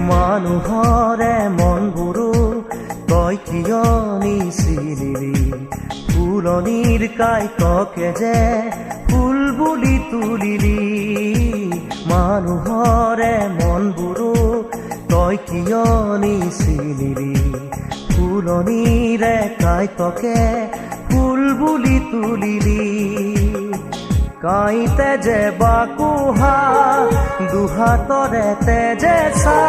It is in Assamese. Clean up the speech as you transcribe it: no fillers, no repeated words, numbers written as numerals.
মানুহৰে মনবোৰো তই কিয় নিচিনিলি ফুলনিৰ কাইতকে যে ফুল বুলি তুলিলি মানুহৰে মনবোৰো তই কিয় নিচিনিলি ফুলনিৰে কাইতকে ফুল বুলি তুলিলি কাইতে যে বাকুহা দুহাতৰে তেজে চা